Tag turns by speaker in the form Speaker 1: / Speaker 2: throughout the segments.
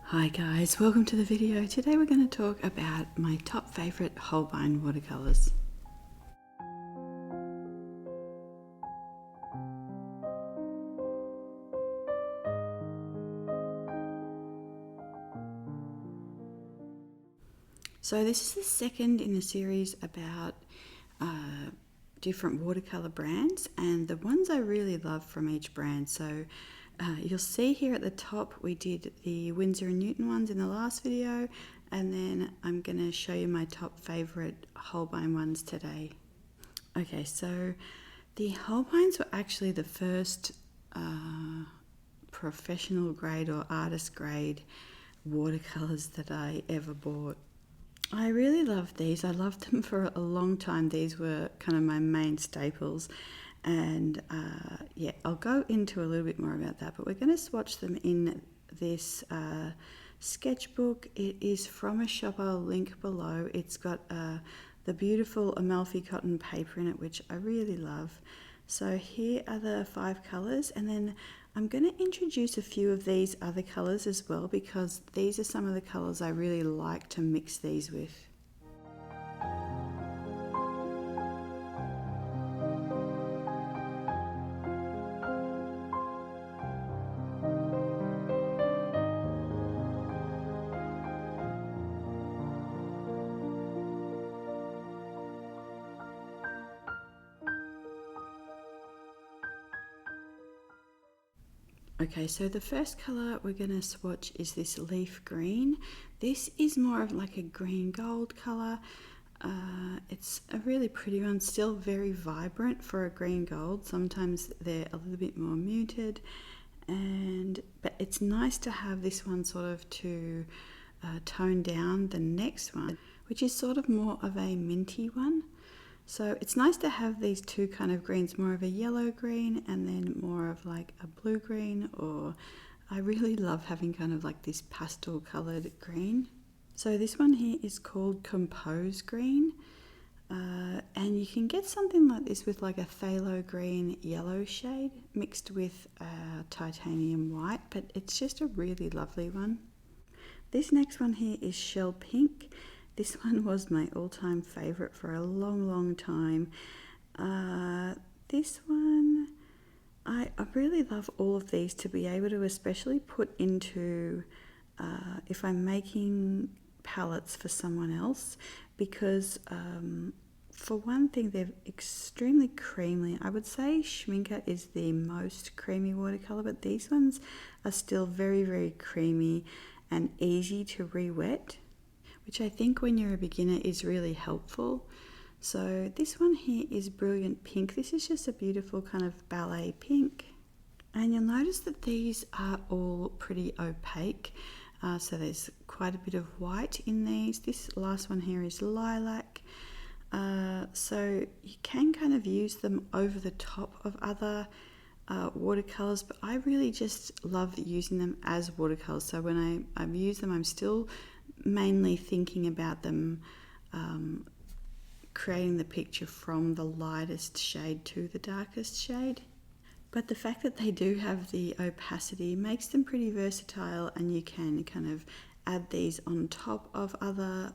Speaker 1: Hi guys, welcome to the video. Today we're going to talk about my top favourite Holbein watercolours. So this is the second in a series about different watercolour brands and the ones I really love from each brand. So you'll see here at the top we did the Winsor & Newton ones in the last video, and then I'm going to show you my top favourite Holbein ones today. Okay, so the Holbeins were actually the first professional grade or artist grade watercolours that I ever bought. I really love these. I loved them for a long time. These were kind of my main staples, and yeah, I'll go into a little bit more about that, but we're going to swatch them in this sketchbook. It is from a shop I'll link below. It's got the beautiful Amalfi cotton paper in it, which I really love. So here are the 5 colours, and then I'm going to introduce a few of these other colours as well, because these are some of the colours I really like to mix these with. Okay, so the first colour we're going to swatch is this leaf green. This is more of like a green gold colour. It's a really pretty one, still very vibrant for a green gold. Sometimes they're a little bit more muted, but it's nice to have this one sort of to tone down the next one, which is sort of more of a minty one. So it's nice to have these two kind of greens, more of a yellow green and then more of like a blue green, or I really love having kind of like this pastel coloured green. So this one here is called Compose Green, and you can get something like this with like a phthalo green yellow shade mixed with titanium white, but it's just a really lovely one. This next one here is Shell Pink. This one was my all-time favourite for a long time. This one, I really love all of these to be able to especially put into if I'm making palettes for someone else, because for one thing they're extremely creamy. I would say Schmincke is the most creamy watercolour, but these ones are still very creamy and easy to rewet, which I think when you're a beginner is really helpful. So this one here is Brilliant Pink. This is just a beautiful kind of ballet pink. And you'll notice that these are all pretty opaque. So there's quite a bit of white in these. This last one here is Lilac. So you can kind of use them over the top of other watercolors, but I really just love using them as watercolors. So when I use them, I'm still mainly thinking about them creating the picture from the lightest shade to the darkest shade. But the fact that they do have the opacity makes them pretty versatile, and you can kind of add these on top of other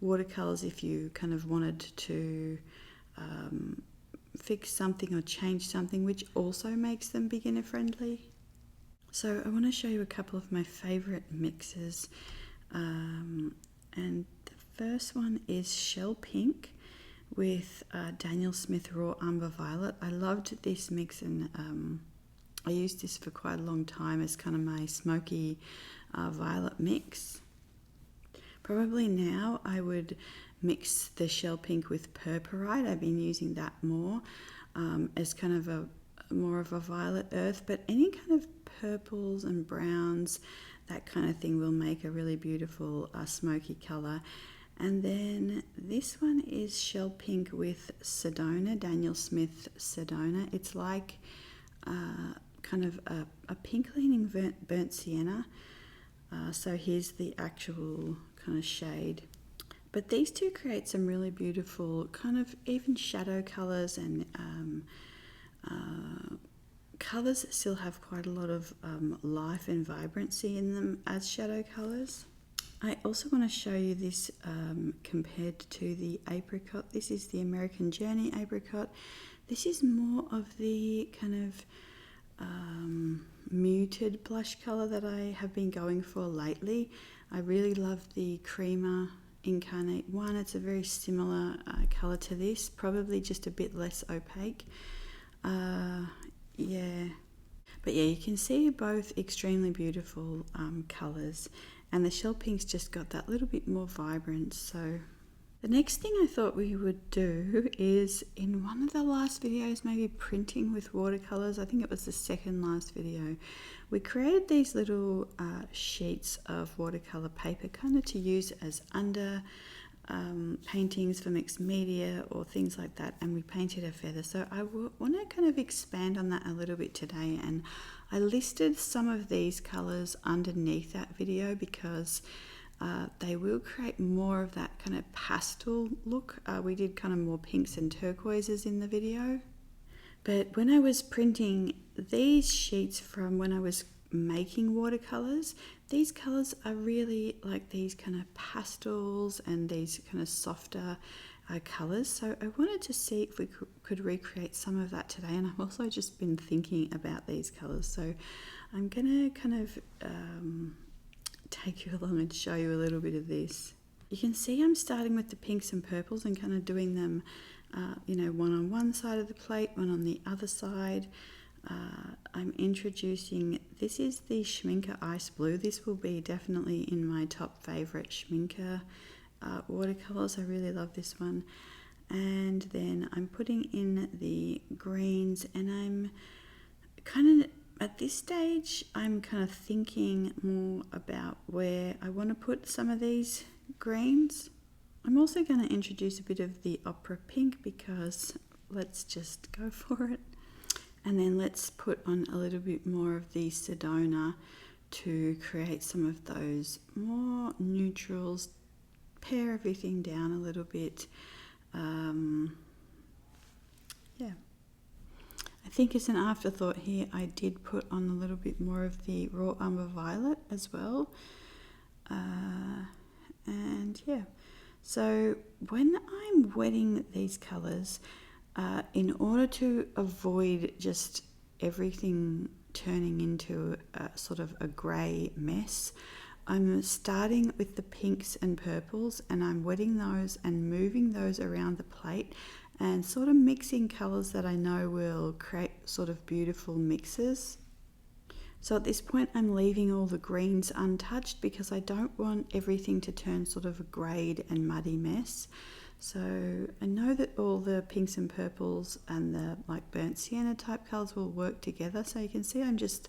Speaker 1: watercolors if you kind of wanted to fix something or change something, which also makes them beginner friendly. So I want to show you a couple of my favorite mixes. And the first one is Shell Pink with Daniel Smith Raw Umber Violet. I loved this mix, and I used this for quite a long time as kind of my smoky violet mix. Probably now I would mix the Shell Pink with Purpurite. I've been using that more as kind of more of a violet earth, but any kind of purples and browns, that kind of thing will make a really beautiful smoky colour. And then this one is Shell Pink with Sedona, Daniel Smith Sedona. It's like kind of a pink leaning burnt sienna. So here's the actual kind of shade. But these two create some really beautiful kind of even shadow colours and colours still have quite a lot of life and vibrancy in them as shadow colours. I also want to show you this compared to the apricot. This is the American Journey apricot. This is more of the kind of muted blush colour that I have been going for lately. I really love the Creamer Incarnate one. It's a very similar colour to this, probably just a bit less opaque. Yeah, but yeah, you can see both extremely beautiful colours, and the Shell Pink's just got that little bit more vibrance. So the next thing I thought we would do is, in one of the last videos, maybe printing with watercolors, I think it was the second last video, we created these little sheets of watercolor paper kind of to use as under paintings for mixed media or things like that, and we painted a feather. So I want to kind of expand on that a little bit today, and I listed some of these colors underneath that video because they will create more of that kind of pastel look. We did kind of more pinks and turquoises in the video, but when I was printing these sheets from when I was making watercolors, these colors are really like these kind of pastels and these kind of softer colors. So I wanted to see if we could recreate some of that today, and I've also just been thinking about these colors, so I'm gonna kind of take you along and show you a little bit of this. You can see I'm starting with the pinks and purples and kind of doing them you know, one on one side of the plate, one on the other side. I'm introducing, this is the Schmincke Ice Blue. This will be definitely in my top favorite Schmincke watercolors. I really love this one. And then I'm putting in the greens, and I'm kind of, at this stage, I'm kind of thinking more about where I want to put some of these greens. I'm also going to introduce a bit of the opera pink because let's just go for it. And then let's put on a little bit more of the Sedona to create some of those more neutrals, pare everything down a little bit. Yeah. I think as an afterthought here, I did put on a little bit more of the raw umber violet as well. And yeah, so when I'm wetting these colours, in order to avoid just everything turning into a sort of a grey mess, I'm starting with the pinks and purples, and I'm wetting those and moving those around the plate and sort of mixing colours that I know will create sort of beautiful mixes. So at this point I'm leaving all the greens untouched because I don't want everything to turn sort of a greyed and muddy mess. So I know that all the pinks and purples and the like burnt sienna type colours will work together. So you can see I'm just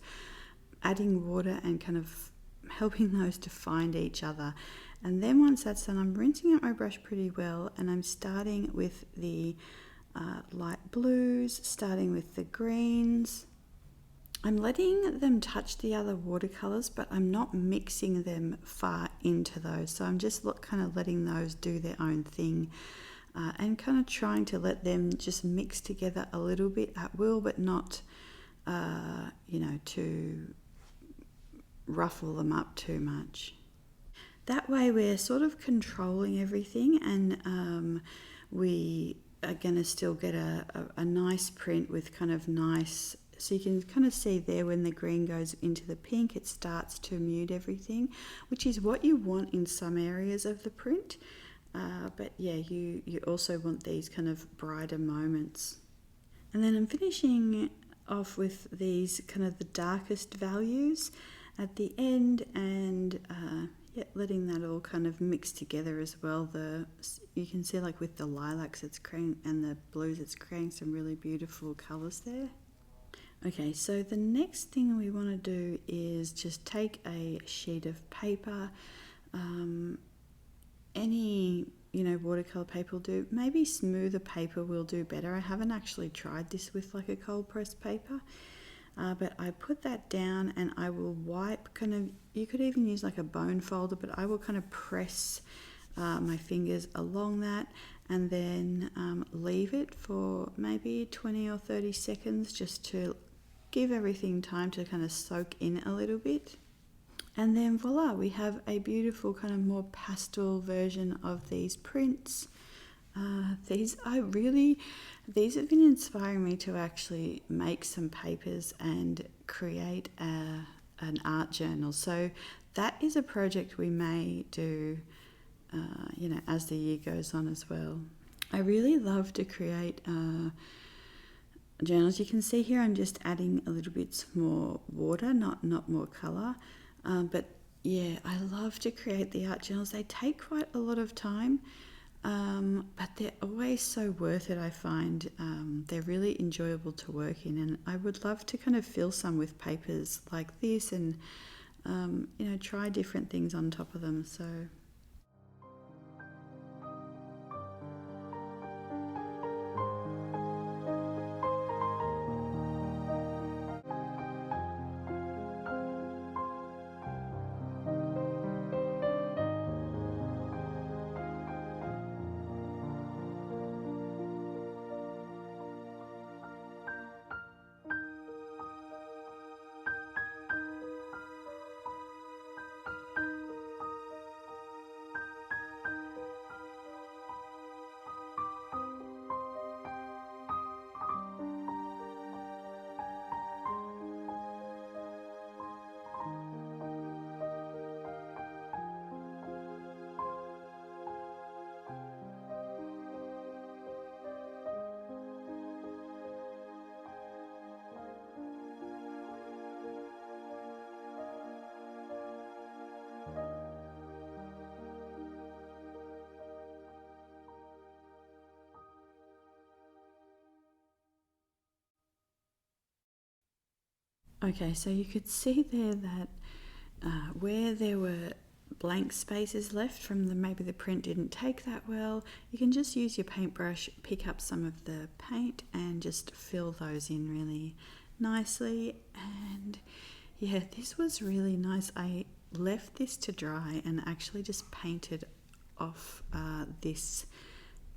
Speaker 1: adding water and kind of helping those to find each other. And then once that's done, I'm rinsing out my brush pretty well, and I'm starting with the light blues, starting with the greens. I'm letting them touch the other watercolors, but I'm not mixing them far into those. So I'm just kind of letting those do their own thing, and kind of trying to let them just mix together a little bit at will, but not, you know, to ruffle them up too much. That way we're sort of controlling everything, and we are going to still get a nice print with kind of nice. So you can kind of see there when the green goes into the pink, it starts to mute everything, which is what you want in some areas of the print. But yeah, you also want these kind of brighter moments. And then I'm finishing off with these kind of the darkest values at the end, and yeah, letting that all kind of mix together as well. You can see like with the lilacs it's creating, and the blues it's creating some really beautiful colours there. Okay, so the next thing we want to do is just take a sheet of paper, any watercolor paper will do. Maybe smoother paper will do better. I haven't actually tried this with like a cold pressed paper, but I put that down and I will wipe you could even use like a bone folder, but I will kind of press my fingers along that, and then leave it for maybe 20 or 30 seconds just to give everything time to kind of soak in a little bit. And then voila, we have a beautiful kind of more pastel version of these prints. These have been inspiring me to actually make some papers and create an art journal. So that is a project we may do, as the year goes on as well. I really love to create journals. You can see here I'm just adding a little bit more water, not more colour. But yeah, I love to create the art journals. They take quite a lot of time, but they're always so worth it, I find. They're really enjoyable to work in, and I would love to kind of fill some with papers like this and, try different things on top of them. So. Okay, so you could see there that where there were blank spaces left from maybe the print didn't take that well, you can just use your paintbrush, pick up some of the paint and just fill those in really nicely. And yeah, this was really nice. I left this to dry and actually just painted off this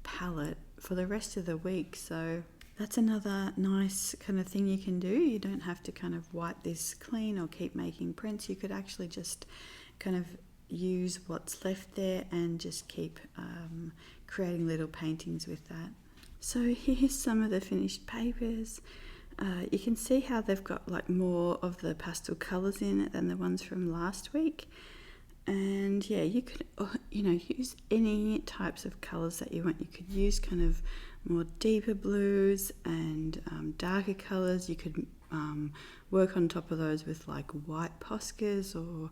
Speaker 1: palette for the rest of the week. So that's another nice kind of thing you can do. You don't have to kind of wipe this clean or keep making prints. You could actually just kind of use what's left there and just keep creating little paintings with that. So here's some of the finished papers. You can see how they've got like more of the pastel colours in it than the ones from last week. And yeah, you could use any types of colours that you want. You could use kind of more deeper blues and darker colours. You could work on top of those with like white Poscas or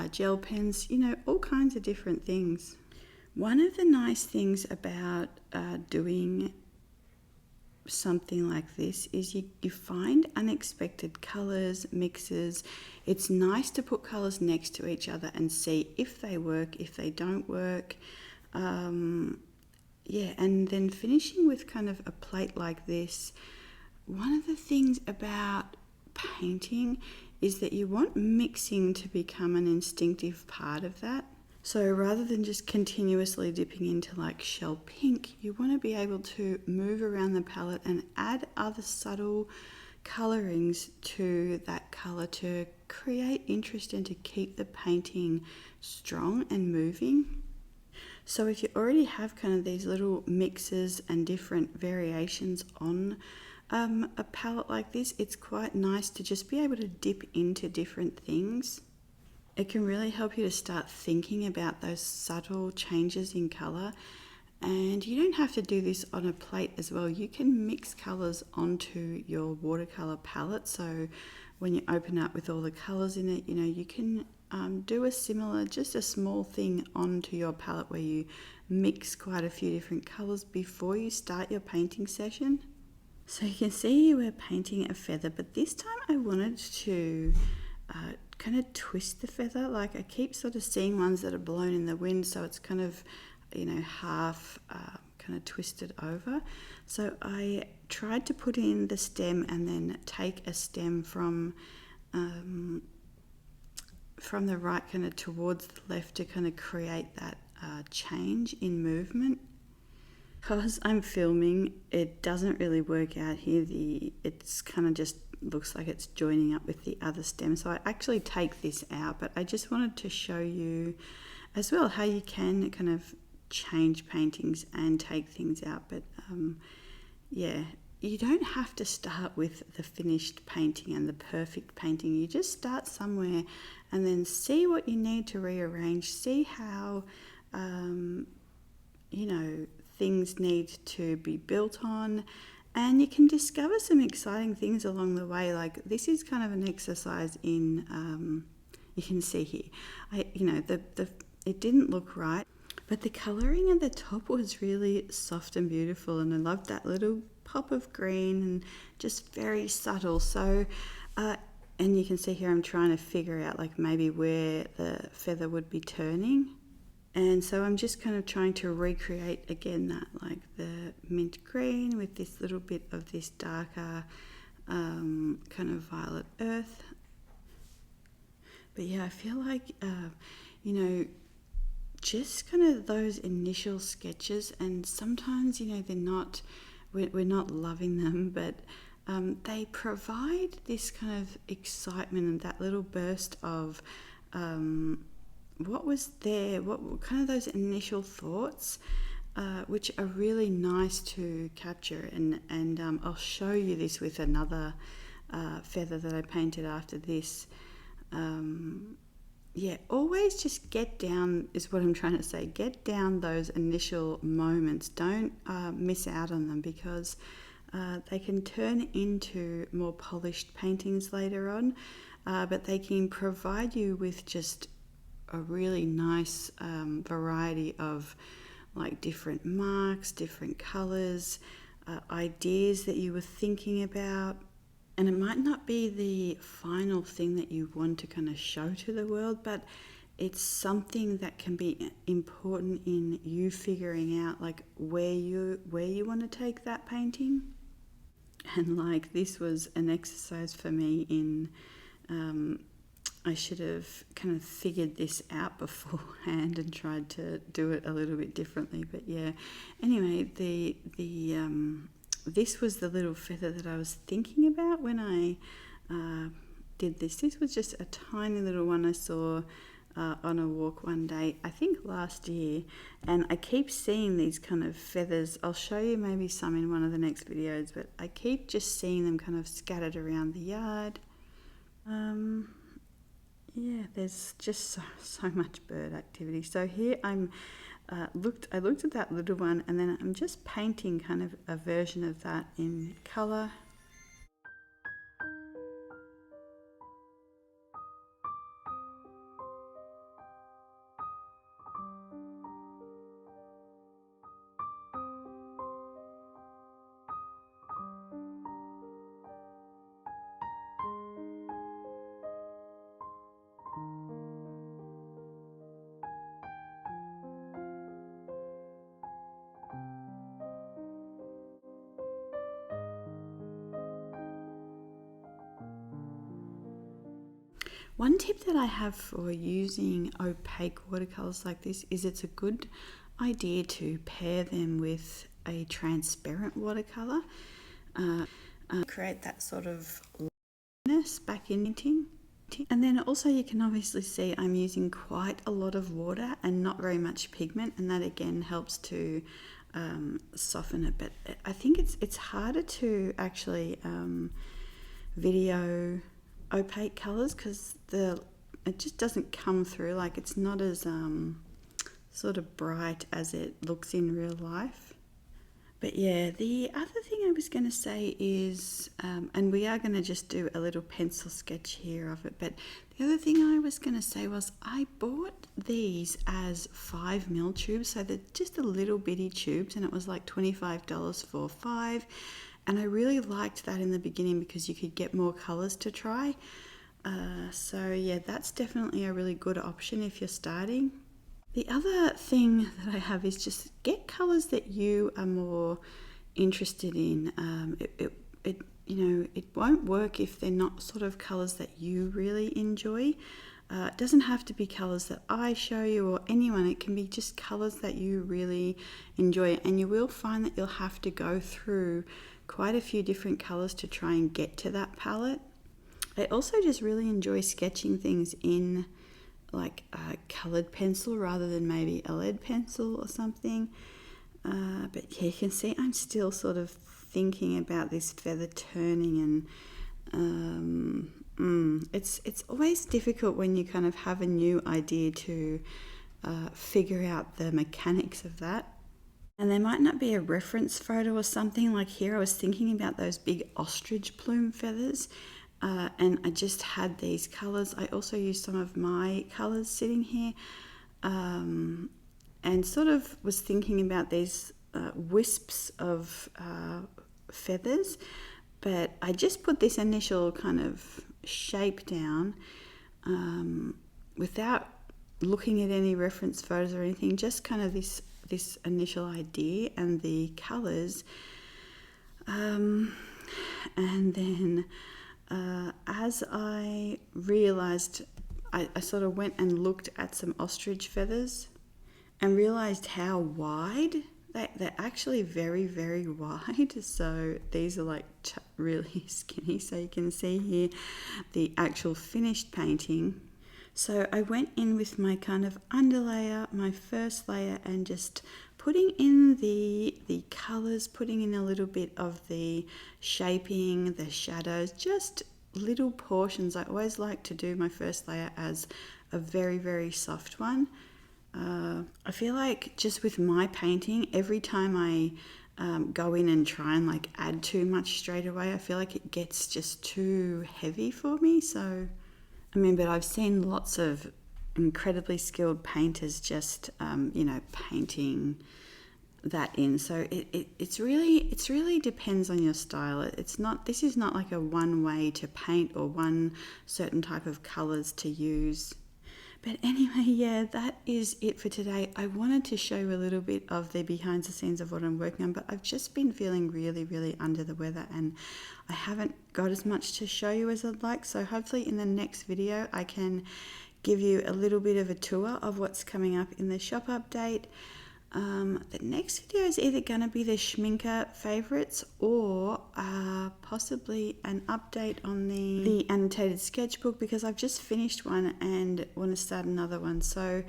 Speaker 1: gel pens, all kinds of different things. One of the nice things about doing something like this is you find unexpected colours, mixes. It's nice to put colours next to each other and see if they work, if they don't work. And then finishing with kind of a plate like this. One of the things about painting is that you want mixing to become an instinctive part of that. So rather than just continuously dipping into like shell pink, you want to be able to move around the palette and add other subtle colorings to that color to create interest and to keep the painting strong and moving. So if you already have kind of these little mixes and different variations on a palette like this, it's quite nice to just be able to dip into different things. It can really help you to start thinking about those subtle changes in colour. And you don't have to do this on a plate as well. You can mix colours onto your watercolour palette. So when you open up with all the colours in it, you can do a similar, just a small thing onto your palette where you mix quite a few different colours before you start your painting session. So you can see we're painting a feather, but this time I wanted to kind of twist the feather. Like I keep sort of seeing ones that are blown in the wind, so it's kind of half kind of twisted over. So I tried to put in the stem and then take a stem from the right kind of towards the left to kind of create that change in movement. Because I'm filming, it doesn't really work out here. It's kind of just looks like it's joining up with the other stem. So I actually take this out, but I just wanted to show you as well how you can kind of change paintings and take things out. But yeah, you don't have to start with the finished painting and the perfect painting. You just start somewhere and then see what you need to rearrange, see how you know, things need to be built on, and you can discover some exciting things along the way. Like this is kind of an exercise in you can see here, you know, it didn't look right, but the colouring at the top was really soft and beautiful, and I loved that little pop of green and just very subtle. So and you can see here I'm trying to figure out like maybe where the feather would be turning, and so I'm just kind of trying to recreate again that like the mint green with this little bit of this darker kind of violet earth. But yeah, I feel like you know, just kind of those initial sketches, and sometimes, you know, we're not loving them, but they provide this kind of excitement and that little burst of what was there, what kind of those initial thoughts, which are really nice to capture. And I'll show you this with another feather that I painted after this. Yeah, always just get down, is what I'm trying to say. Get down those initial moments. Don't miss out on them, because they can turn into more polished paintings later on, but they can provide you with just a really nice variety of like different marks, different colors, ideas that you were thinking about. And it might not be the final thing that you want to kind of show to the world, but it's something that can be important in you figuring out like where you want to take that painting. And like this was an exercise for me in I should have kind of figured this out beforehand and tried to do it a little bit differently. But yeah, anyway, this was the little feather that I was thinking about when I did this. This was just a tiny little one I saw on a walk one day, I think last year, and I keep seeing these kind of feathers. I'll show you maybe some in one of the next videos, but I keep just seeing them kind of scattered around the yard. Yeah, there's just so much bird activity. So here I looked at that little one, and then I'm just painting kind of a version of that in colour. One tip that I have for using opaque watercolors like this is it's a good idea to pair them with a transparent watercolor. Create that sort of lightness back in painting. And then also you can obviously see I'm using quite a lot of water and not very much pigment, and that again helps to soften it. But I think it's harder to actually video opaque colors because it just doesn't come through, like it's not as sort of bright as it looks in real life. But yeah, the other thing I was going to say is, and we are going to just do a little pencil sketch here of it, but the other thing I was going to say was I bought these as 5mm tubes, so they're just a little bitty tubes, and it was like $25 for 5. And I really liked that in the beginning because you could get more colours to try. So yeah, that's definitely a really good option if you're starting. The other thing that I have is just get colours that you are more interested in. It won't work if they're not sort of colours that you really enjoy. It doesn't have to be colours that I show you or anyone. It can be just colours that you really enjoy, and you will find that you'll have to go through quite a few different colours to try and get to that palette. I also just really enjoy sketching things in like a coloured pencil rather than maybe a lead pencil or something. But yeah, you can see I'm still sort of thinking about this feather turning, and it's always difficult when you kind of have a new idea to figure out the mechanics of that. And there might not be a reference photo or something. Like here I was thinking about those big ostrich plume feathers, and I just had these colours. I also used some of my colours sitting here, and sort of was thinking about these wisps of feathers, but I just put this initial kind of shape down without looking at any reference photos or anything, just kind of this initial idea and the colours, and then as I realised, I sort of went and looked at some ostrich feathers and realised how wide they're actually very, very wide. So these are like really skinny, so you can see here the actual finished painting. So I went in with my kind of underlayer, my first layer, and just putting in the colours, putting in a little bit of the shaping, the shadows, just little portions. I always like to do my first layer as a very, very soft one. I feel like just with my painting, every time I go in and try and like add too much straight away, I feel like it gets just too heavy for me. So I mean, but I've seen lots of incredibly skilled painters just, painting that in. So it's really depends on your style. This is not like a one way to paint or one certain type of colours to use. But anyway, yeah, that is it for today. I wanted to show you a little bit of the behind the scenes of what I'm working on, but I've just been feeling really, really under the weather and I haven't got as much to show you as I'd like. So hopefully in the next video, I can give you a little bit of a tour of what's coming up in the shop update. The next video is either going to be the Schmincke favourites or possibly an update on the annotated sketchbook, because I've just finished one and want to start another one. So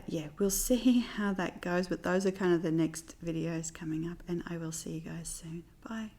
Speaker 1: yeah, we'll see how that goes, but those are kind of the next videos coming up, and I will see you guys soon. Bye.